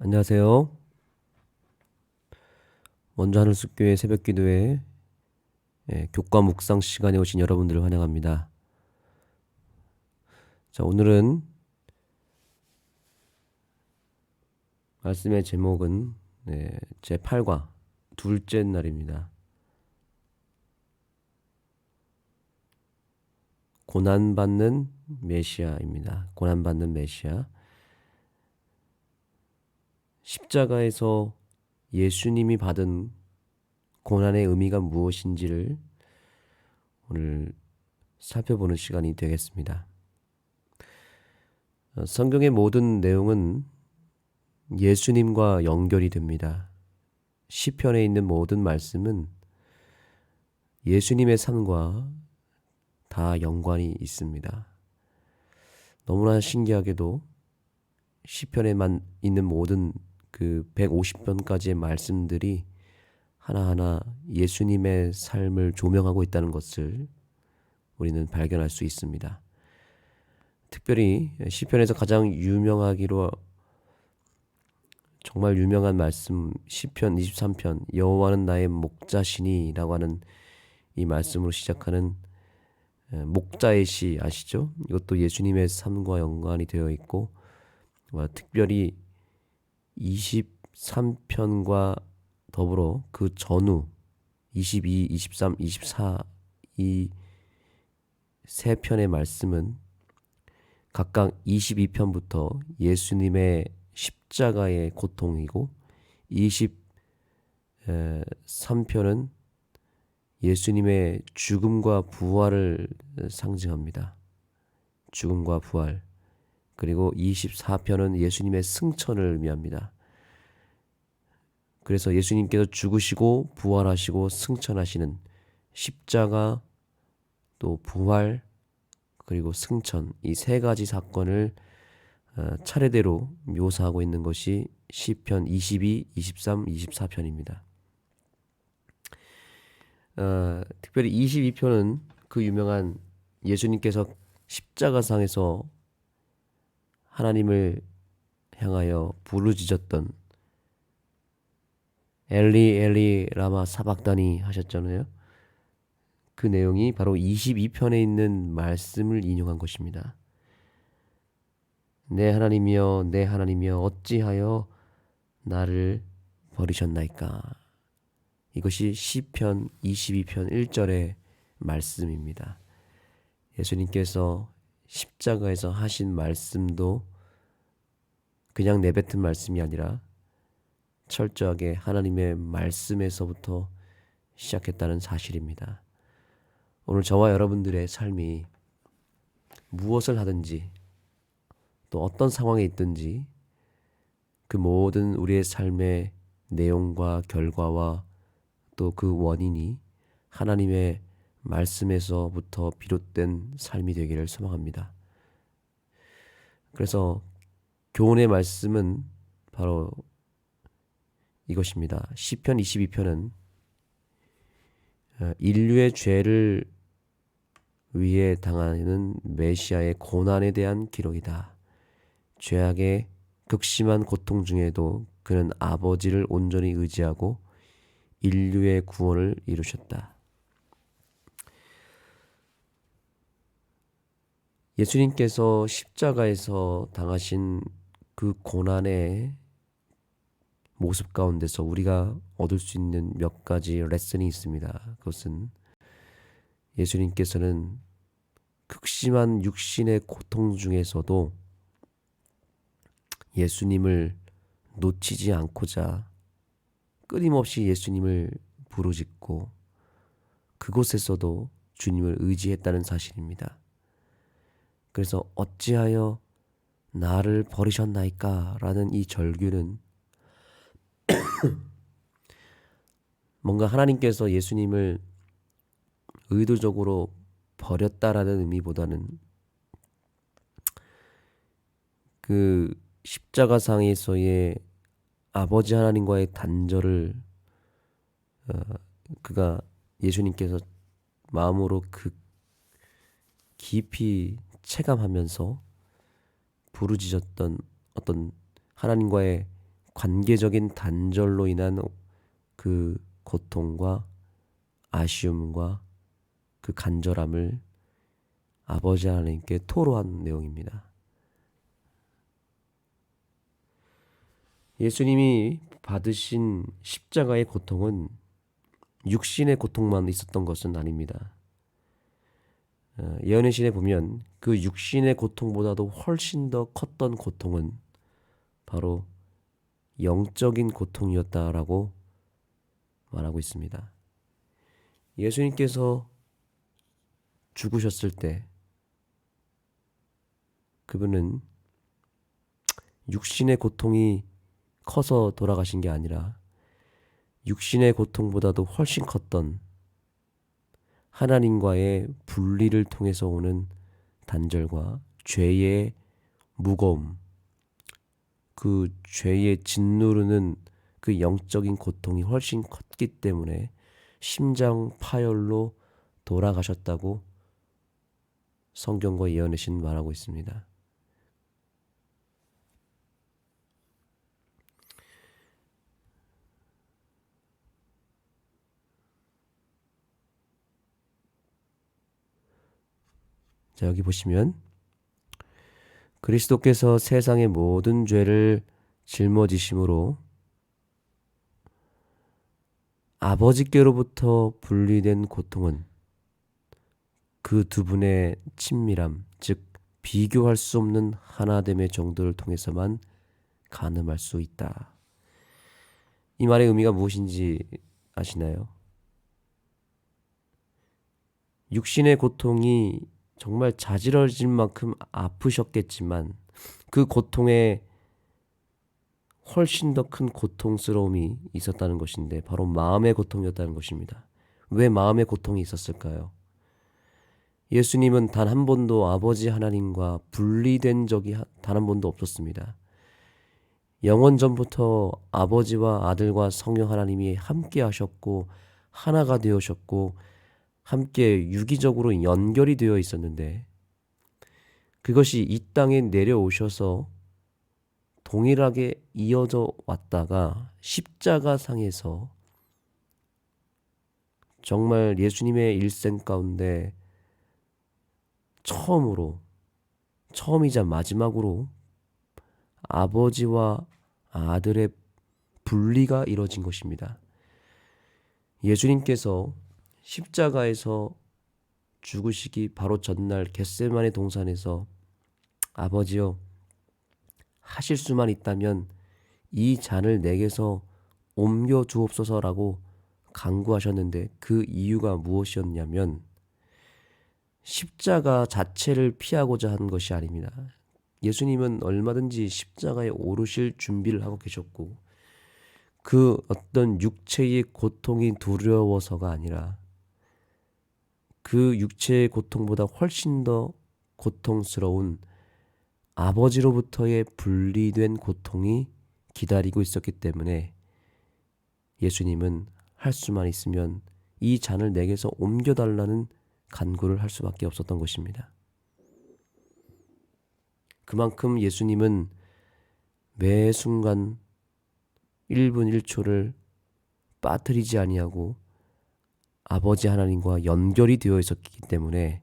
안녕하세요. 먼저 하늘숲교회 새벽기도회 교과 묵상 시간에 오신 여러분들을 환영합니다. 자, 오늘은 말씀의 제목은 제8과 둘째 날입니다. 고난받는 메시아입니다. 고난받는 메시아. 십자가에서 예수님이 받은 고난의 의미가 무엇인지를 오늘 살펴보는 시간이 되겠습니다. 성경의 모든 내용은 예수님과 연결이 됩니다. 시편에 있는 모든 말씀은 예수님의 삶과 다 연관이 있습니다. 너무나 신기하게도 시편에만 있는 모든 그 150편까지의 말씀들이 하나하나 예수님의 삶을 조명하고 있다는 것을 우리는 발견할 수 있습니다. 특별히 시편에서 가장 유명하기로 정말 유명한 말씀 시편 23편 여호와는 나의 목자시니 라고 하는 이 말씀으로 시작하는 목자의 시 아시죠? 이것도 예수님의 삶과 연관이 되어 있고 특별히 23편과 더불어 그 전후 22, 23, 24 이 세 편의 말씀은 각각 22편부터 예수님의 십자가의 고통이고 23편은 예수님의 죽음과 부활을 상징합니다. 죽음과 부활. 그리고 24편은 예수님의 승천을 의미합니다. 그래서 예수님께서 죽으시고 부활하시고 승천하시는 십자가 또 부활 그리고 승천 이 세 가지 사건을 차례대로 묘사하고 있는 것이 시편 22, 23, 24편입니다. 특별히 22편은 그 유명한 예수님께서 십자가상에서 하나님을 향하여 부르짖었던 엘리 엘리 라마 사박다니 하셨잖아요. 그 내용이 바로 22편에 있는 말씀을 인용한 것입니다. 내 하나님이여 내 하나님이여 어찌하여 나를 버리셨나이까. 이것이 시편 22편 1절의 말씀입니다. 예수님께서 십자가에서 하신 말씀도 그냥 내뱉은 말씀이 아니라 철저하게 하나님의 말씀에서부터 시작했다는 사실입니다. 오늘 저와 여러분들의 삶이 무엇을 하든지 또 어떤 상황에 있든지 그 모든 우리의 삶의 내용과 결과와 또 그 원인이 하나님의 말씀에서부터 비롯된 삶이 되기를 소망합니다. 그래서 교훈의 말씀은 바로 이것입니다. 시편 22편은 인류의 죄를 위해 당하는 메시아의 고난에 대한 기록이다. 죄악의 극심한 고통 중에도 그는 아버지를 온전히 의지하고 인류의 구원을 이루셨다. 예수님께서 십자가에서 당하신 그 고난의 모습 가운데서 우리가 얻을 수 있는 몇 가지 레슨이 있습니다. 그것은 예수님께서는 극심한 육신의 고통 중에서도 예수님을 놓치지 않고자 끊임없이 예수님을 부르짖고 그곳에서도 주님을 의지했다는 사실입니다. 그래서 어찌하여 나를 버리셨나이까 라는 이 절규는 뭔가 하나님께서 예수님을 의도적으로 버렸다라는 의미보다는 그 십자가상에서의 아버지 하나님과의 단절을 그가 예수님께서 마음으로 그 깊이 체감하면서 부르짖었던 어떤 하나님과의 관계적인 단절로 인한 그 고통과 아쉬움과 그 간절함을 아버지 하나님께 토로한 내용입니다. 예수님이 받으신 십자가의 고통은 육신의 고통만 있었던 것은 아닙니다. 예언의 신에 보면 그 육신의 고통보다도 훨씬 더 컸던 고통은 바로 영적인 고통이었다라고 말하고 있습니다. 예수님께서 죽으셨을 때 그분은 육신의 고통이 커서 돌아가신 게 아니라 육신의 고통보다도 훨씬 컸던 하나님과의 분리를 통해서 오는 단절과 죄의 무거움, 그 죄의 짓누르는 그 영적인 고통이 훨씬 컸기 때문에 심장 파열로 돌아가셨다고 성경과 예언의 신 말하고 있습니다. 자, 여기 보시면 그리스도께서 세상의 모든 죄를 짊어지심으로 아버지께로부터 분리된 고통은 그 두 분의 친밀함, 즉 비교할 수 없는 하나됨의 정도를 통해서만 가늠할 수 있다. 이 말의 의미가 무엇인지 아시나요? 육신의 고통이 정말 자지러질 만큼 아프셨겠지만 그 고통에 훨씬 더 큰 고통스러움이 있었다는 것인데 바로 마음의 고통이었다는 것입니다. 왜 마음의 고통이 있었을까요? 예수님은 단 한 번도 아버지 하나님과 분리된 적이 단 한 번도 없었습니다. 영원 전부터 아버지와 아들과 성령 하나님이 함께 하셨고 하나가 되으셨고 함께 유기적으로 연결이 되어 있었는데 그것이 이 땅에 내려오셔서 동일하게 이어져 왔다가 십자가상에서 정말 예수님의 일생 가운데 처음이자 마지막으로 아버지와 아들의 분리가 이루어진 것입니다. 예수님께서 십자가에서 죽으시기 바로 전날 겟세마네 동산에서 아버지여 하실 수만 있다면 이 잔을 내게서 옮겨 주옵소서라고 간구하셨는데 그 이유가 무엇이었냐면 십자가 자체를 피하고자 한 것이 아닙니다. 예수님은 얼마든지 십자가에 오르실 준비를 하고 계셨고 그 어떤 육체의 고통이 두려워서가 아니라 그 육체의 고통보다 훨씬 더 고통스러운 아버지로부터의 분리된 고통이 기다리고 있었기 때문에 예수님은 할 수만 있으면 이 잔을 내게서 옮겨달라는 간구를 할 수밖에 없었던 것입니다. 그만큼 예수님은 매 순간 1분 1초를 빠뜨리지 아니하고 아버지 하나님과 연결이 되어 있었기 때문에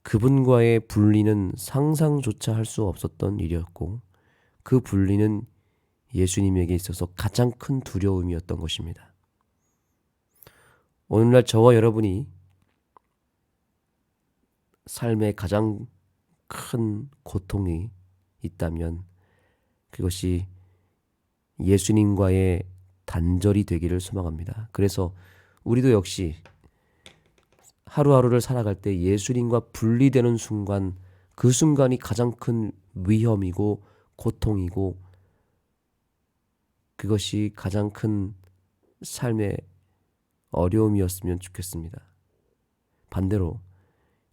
그분과의 분리는 상상조차 할 수 없었던 일이었고 그 분리는 예수님에게 있어서 가장 큰 두려움이었던 것입니다. 오늘날 저와 여러분이 삶에 가장 큰 고통이 있다면 그것이 예수님과의 단절이 되기를 소망합니다. 그래서 우리도 역시 하루하루를 살아갈 때 예수님과 분리되는 순간 그 순간이 가장 큰 위험이고 고통이고 그것이 가장 큰 삶의 어려움이었으면 좋겠습니다. 반대로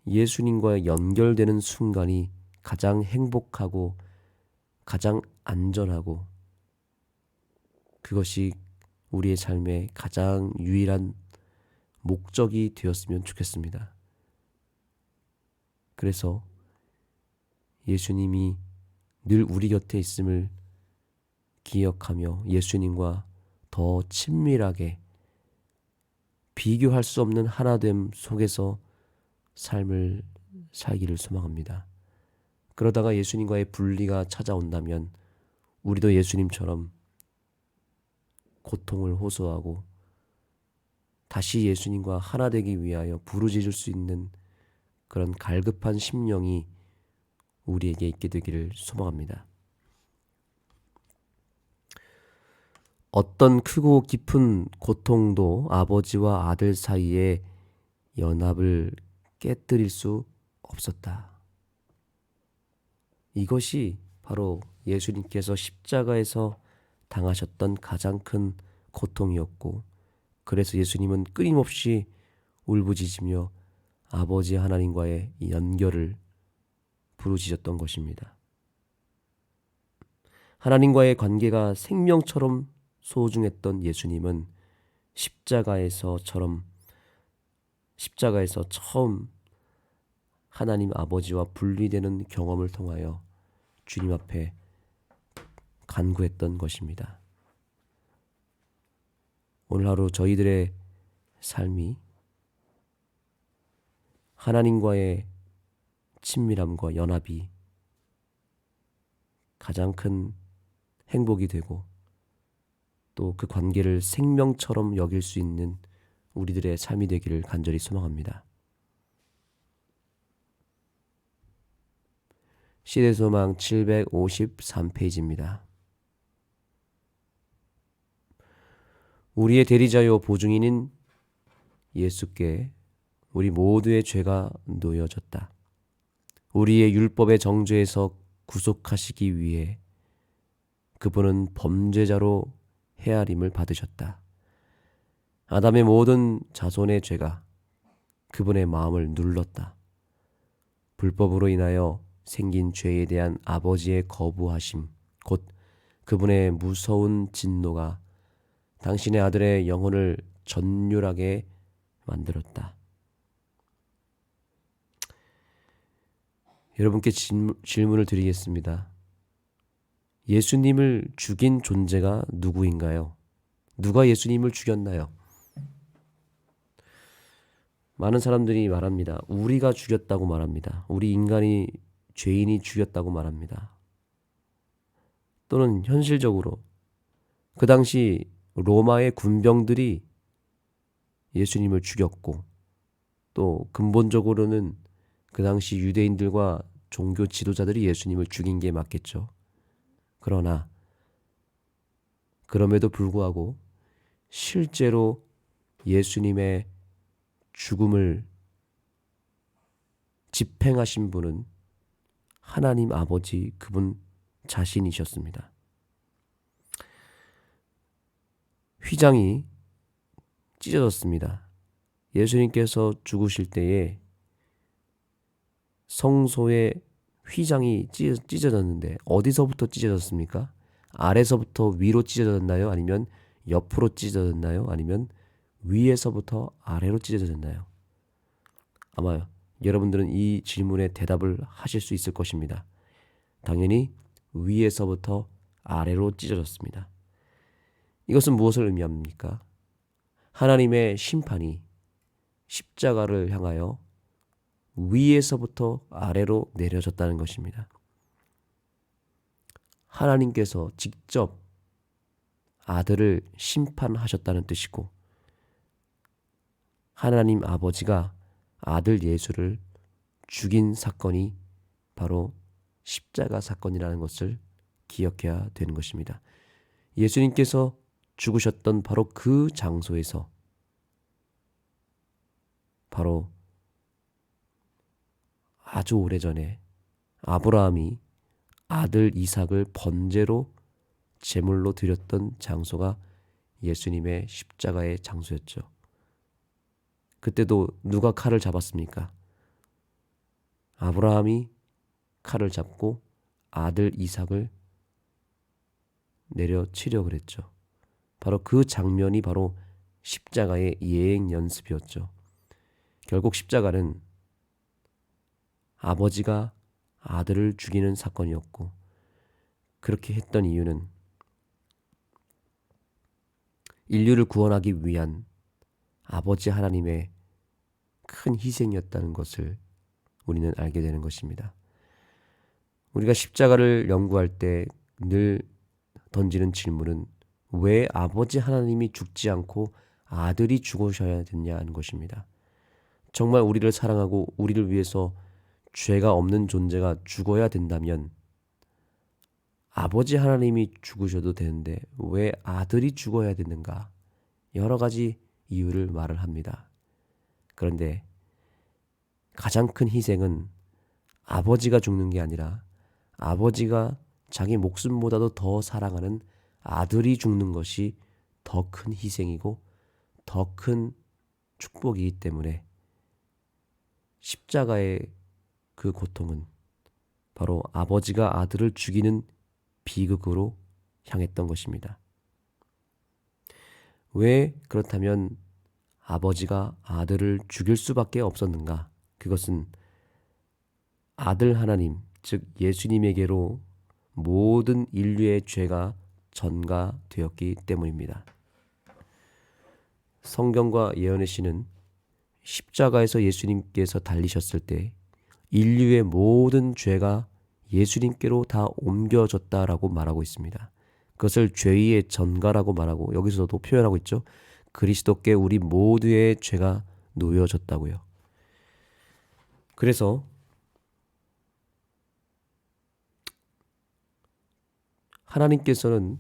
예수님과 연결되는 순간이 가장 행복하고 가장 안전하고 그것이 우리의 삶의 가장 유일한 목적이 되었으면 좋겠습니다. 그래서 예수님이 늘 우리 곁에 있음을 기억하며 예수님과 더 친밀하게 비교할 수 없는 하나됨 속에서 삶을 살기를 소망합니다. 그러다가 예수님과의 분리가 찾아온다면 우리도 예수님처럼 고통을 호소하고 다시 예수님과 하나 되기 위하여 부르짖을 수 있는 그런 갈급한 심령이 우리에게 있게 되기를 소망합니다. 어떤 크고 깊은 고통도 아버지와 아들 사이의 연합을 깨뜨릴 수 없었다. 이것이 바로 예수님께서 십자가에서 당하셨던 가장 큰 고통이었고, 그래서 예수님은 끊임없이 울부짖으며 아버지 하나님과의 이 연결을 부르짖었던 것입니다. 하나님과의 관계가 생명처럼 소중했던 예수님은 십자가에서 처음 하나님 아버지와 분리되는 경험을 통하여 주님 앞에 간구했던 것입니다. 오늘 하루 저희들의 삶이 하나님과의 친밀함과 연합이 가장 큰 행복이 되고 또 그 관계를 생명처럼 여길 수 있는 우리들의 삶이 되기를 간절히 소망합니다. 시대소망 753페이지입니다. 우리의 대리자요 보증인인 예수께 우리 모두의 죄가 놓여졌다. 우리의 율법의 정죄에서 구속하시기 위해 그분은 범죄자로 헤아림을 받으셨다. 아담의 모든 자손의 죄가 그분의 마음을 눌렀다. 불법으로 인하여 생긴 죄에 대한 아버지의 거부하심, 곧 그분의 무서운 진노가 당신의 아들의 영혼을 전율하게 만들었다. 여러분께 질문을 드리겠습니다. 예수님을 죽인 존재가 누구인가요? 누가 예수님을 죽였나요? 많은 사람들이 말합니다. 우리가 죽였다고 말합니다. 우리 인간이 죄인이 죽였다고 말합니다. 또는 현실적으로 그 당시 로마의 군병들이 예수님을 죽였고 또 근본적으로는 그 당시 유대인들과 종교 지도자들이 예수님을 죽인 게 맞겠죠. 그러나 그럼에도 불구하고 실제로 예수님의 죽음을 집행하신 분은 하나님 아버지 그분 자신이셨습니다. 휘장이 찢어졌습니다. 예수님께서 죽으실 때에 성소의 휘장이 찢어졌는데 어디서부터 찢어졌습니까? 아래서부터 위로 찢어졌나요? 아니면 옆으로 찢어졌나요? 아니면 위에서부터 아래로 찢어졌나요? 아마 여러분들은 이 질문에 대답을 하실 수 있을 것입니다. 당연히 위에서부터 아래로 찢어졌습니다. 이것은 무엇을 의미합니까? 하나님의 심판이 십자가를 향하여 위에서부터 아래로 내려졌다는 것입니다. 하나님께서 직접 아들을 심판하셨다는 뜻이고 하나님 아버지가 아들 예수를 죽인 사건이 바로 십자가 사건이라는 것을 기억해야 되는 것입니다. 예수님께서 죽으셨던 바로 그 장소에서 바로 아주 오래전에 아브라함이 아들 이삭을 번제로 제물로 드렸던 장소가 예수님의 십자가의 장소였죠. 그때도 누가 칼을 잡았습니까? 아브라함이 칼을 잡고 아들 이삭을 내려치려 그랬죠. 바로 그 장면이 바로 십자가의 예행 연습이었죠. 결국 십자가는 아버지가 아들을 죽이는 사건이었고 그렇게 했던 이유는 인류를 구원하기 위한 아버지 하나님의 큰 희생이었다는 것을 우리는 알게 되는 것입니다. 우리가 십자가를 연구할 때 늘 던지는 질문은 왜 아버지 하나님이 죽지 않고 아들이 죽으셔야 됐냐는 것입니다. 정말 우리를 사랑하고 우리를 위해서 죄가 없는 존재가 죽어야 된다면 아버지 하나님이 죽으셔도 되는데 왜 아들이 죽어야 되는가? 여러 가지 이유를 말을 합니다. 그런데 가장 큰 희생은 아버지가 죽는 게 아니라 아버지가 자기 목숨보다도 더 사랑하는 아들이 죽는 것이 더 큰 희생이고 더 큰 축복이기 때문에 십자가의 그 고통은 바로 아버지가 아들을 죽이는 비극으로 향했던 것입니다. 왜 그렇다면 아버지가 아들을 죽일 수밖에 없었는가? 그것은 아들 하나님, 즉 예수님에게로 모든 인류의 죄가 전가되었기 때문입니다. 성경과 예언의 시는 십자가에서 예수님께서 달리셨을 때 인류의 모든 죄가 예수님께로 다 옮겨졌다라고 말하고 있습니다. 그것을 죄의 전가라고 말하고 여기서도 표현하고 있죠. 그리스도께 우리 모두의 죄가 놓여졌다고요. 그래서 하나님께서는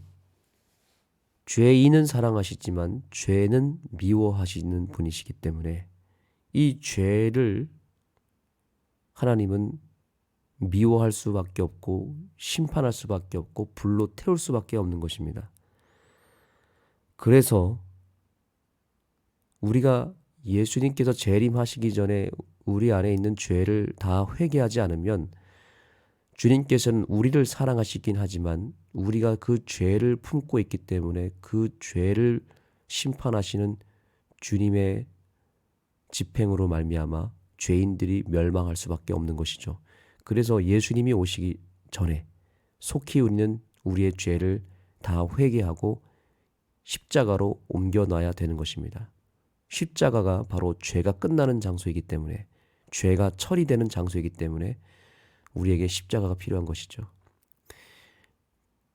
죄인은 사랑하시지만 죄는 미워하시는 분이시기 때문에 이 죄를 하나님은 미워할 수밖에 없고 심판할 수밖에 없고 불로 태울 수밖에 없는 것입니다. 그래서 우리가 예수님께서 재림하시기 전에 우리 안에 있는 죄를 다 회개하지 않으면 주님께서는 우리를 사랑하시긴 하지만 우리가 그 죄를 품고 있기 때문에 그 죄를 심판하시는 주님의 집행으로 말미암아 죄인들이 멸망할 수밖에 없는 것이죠. 그래서 예수님이 오시기 전에 속히 우리는 우리의 죄를 다 회개하고 십자가로 옮겨놔야 되는 것입니다. 십자가가 바로 죄가 끝나는 장소이기 때문에 죄가 처리되는 장소이기 때문에 우리에게 십자가가 필요한 것이죠.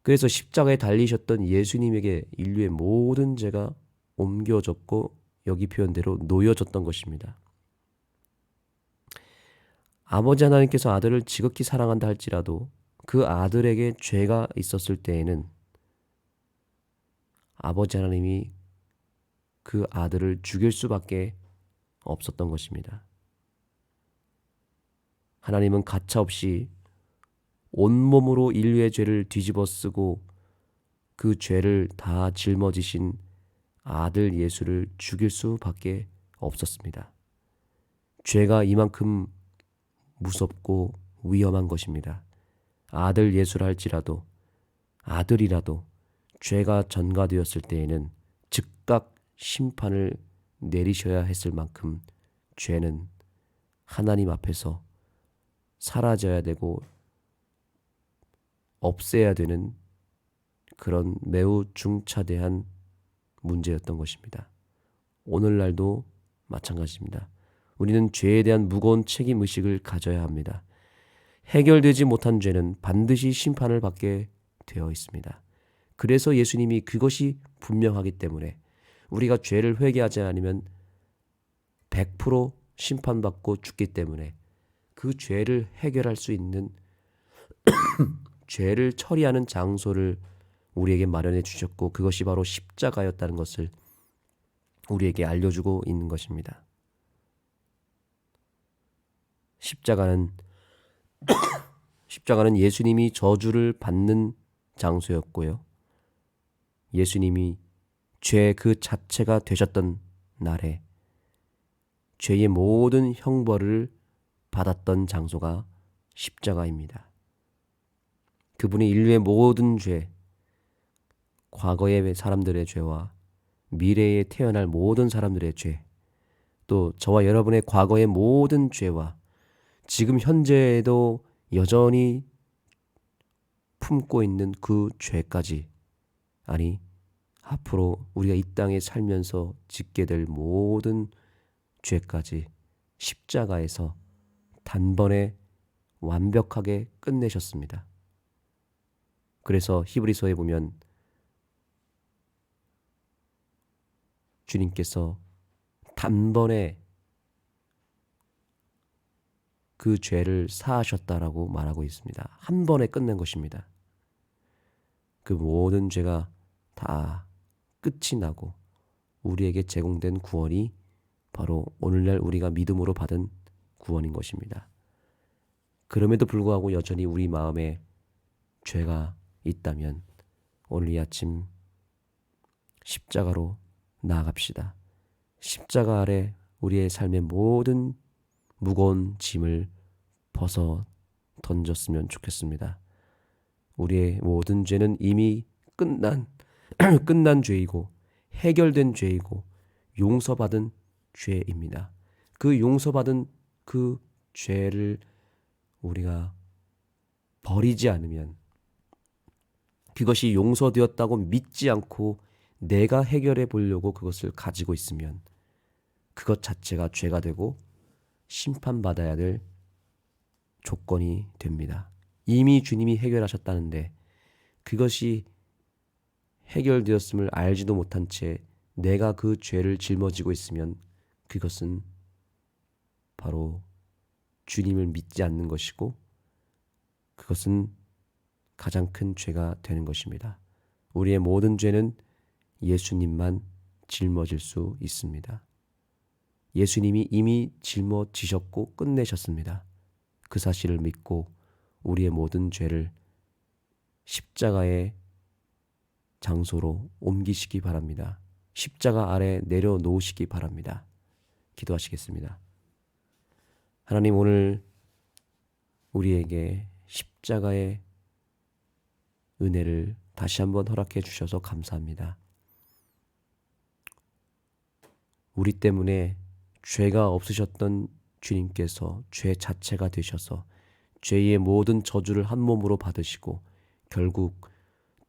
그래서 십자가에 달리셨던 예수님에게 인류의 모든 죄가 옮겨졌고 여기 표현대로 놓여졌던 것입니다. 아버지 하나님께서 아들을 지극히 사랑한다 할지라도 그 아들에게 죄가 있었을 때에는 아버지 하나님이 그 아들을 죽일 수밖에 없었던 것입니다. 하나님은 가차없이 온몸으로 인류의 죄를 뒤집어 쓰고 그 죄를 다 짊어지신 아들 예수를 죽일 수밖에 없었습니다. 죄가 이만큼 무섭고 위험한 것입니다. 아들 예수라 할지라도 아들이라도 죄가 전가되었을 때에는 즉각 심판을 내리셔야 했을 만큼 죄는 하나님 앞에서 사라져야 되고 없애야 되는 그런 매우 중차대한 문제였던 것입니다. 오늘날도 마찬가지입니다. 우리는 죄에 대한 무거운 책임의식을 가져야 합니다. 해결되지 못한 죄는 반드시 심판을 받게 되어 있습니다. 그래서 예수님이 그것이 분명하기 때문에 우리가 죄를 회개하지 않으면 100% 심판받고 죽기 때문에 그 죄를 해결할 수 있는 죄를 처리하는 장소를 우리에게 마련해 주셨고 그것이 바로 십자가였다는 것을 우리에게 알려주고 있는 것입니다. 십자가는 예수님이 저주를 받는 장소였고요. 예수님이 죄 그 자체가 되셨던 날에 죄의 모든 형벌을 받았던 장소가 십자가입니다. 그분이 인류의 모든 죄, 과거의 사람들의 죄와 미래에 태어날 모든 사람들의 죄, 또 저와 여러분의 과거의 모든 죄와 지금 현재에도 여전히 품고 있는 그 죄까지, 아니 앞으로 우리가 이 땅에 살면서 짓게 될 모든 죄까지 십자가에서 단번에 완벽하게 끝내셨습니다. 그래서 히브리서에 보면 주님께서 단번에 그 죄를 사하셨다라고 말하고 있습니다. 한 번에 끝낸 것입니다. 그 모든 죄가 다 끝이 나고 우리에게 제공된 구원이 바로 오늘날 우리가 믿음으로 받은 구원인 것입니다. 그럼에도 불구하고 여전히 우리 마음에 죄가 있다면 오늘 이 아침 십자가로 나아갑시다. 십자가 아래 우리의 삶의 모든 무거운 짐을 벗어 던졌으면 좋겠습니다. 우리의 모든 죄는 이미 끝난 죄이고 해결된 죄이고 용서받은 죄입니다. 그 용서받은 그 죄를 우리가 버리지 않으면, 그것이 용서되었다고 믿지 않고 내가 해결해 보려고 그것을 가지고 있으면 그것 자체가 죄가 되고 심판받아야 될 조건이 됩니다. 이미 주님이 해결하셨다는데 그것이 해결되었음을 알지도 못한 채 내가 그 죄를 짊어지고 있으면 그것은 바로 주님을 믿지 않는 것이고 그것은 가장 큰 죄가 되는 것입니다. 우리의 모든 죄는 예수님만 짊어질 수 있습니다. 예수님이 이미 짊어지셨고 끝내셨습니다. 그 사실을 믿고 우리의 모든 죄를 십자가의 장소로 옮기시기 바랍니다. 십자가 아래 내려놓으시기 바랍니다. 기도하시겠습니다. 하나님, 오늘 우리에게 십자가의 은혜를 다시 한번 허락해 주셔서 감사합니다. 우리 때문에 죄가 없으셨던 주님께서 죄 자체가 되셔서 죄의 모든 저주를 한 몸으로 받으시고 결국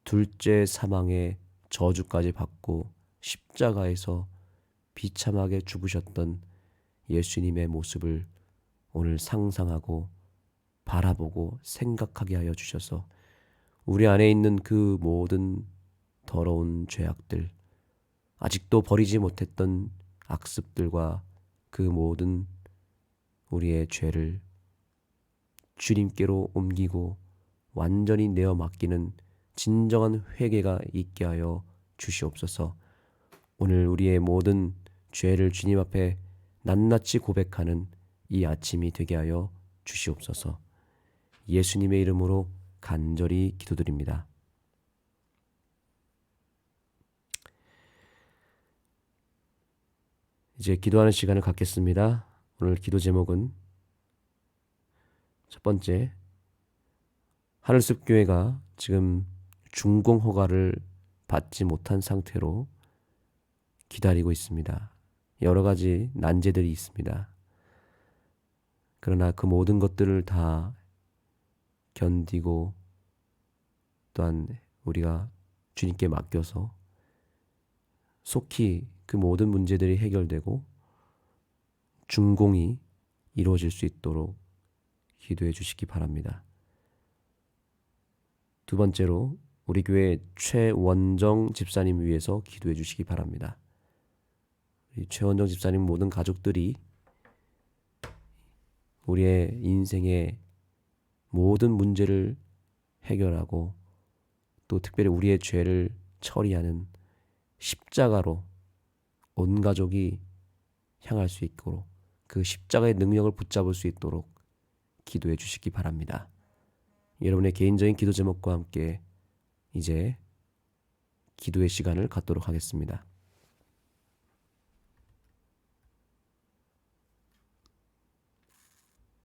둘째 사망의 저주까지 받고 십자가에서 비참하게 죽으셨던 예수님의 모습을 오늘 상상하고 바라보고 생각하게 하여 주셔서 우리 안에 있는 그 모든 더러운 죄악들, 아직도 버리지 못했던 악습들과 그 모든 우리의 죄를 주님께로 옮기고 완전히 내어 맡기는 진정한 회개가 있게 하여 주시옵소서. 오늘 우리의 모든 죄를 주님 앞에 낱낱이 고백하는 이 아침이 되게 하여 주시옵소서. 예수님의 이름으로 간절히 기도드립니다. 이제 기도하는 시간을 갖겠습니다. 오늘 기도 제목은 첫 번째, 하늘숲 교회가 지금 준공 허가를 받지 못한 상태로 기다리고 있습니다. 여러 가지 난제들이 있습니다. 그러나 그 모든 것들을 다 견디고 또한 우리가 주님께 맡겨서 속히 그 모든 문제들이 해결되고 준공이 이루어질 수 있도록 기도해 주시기 바랍니다. 두 번째로 우리 교회 최원정 집사님 위해서 기도해 주시기 바랍니다. 최원정 집사님 모든 가족들이 우리의 인생의 모든 문제를 해결하고 또 특별히 우리의 죄를 처리하는 십자가로 온 가족이 향할 수 있도록 그 십자가의 능력을 붙잡을 수 있도록 기도해 주시기 바랍니다. 여러분의 개인적인 기도 제목과 함께 이제 기도의 시간을 갖도록 하겠습니다.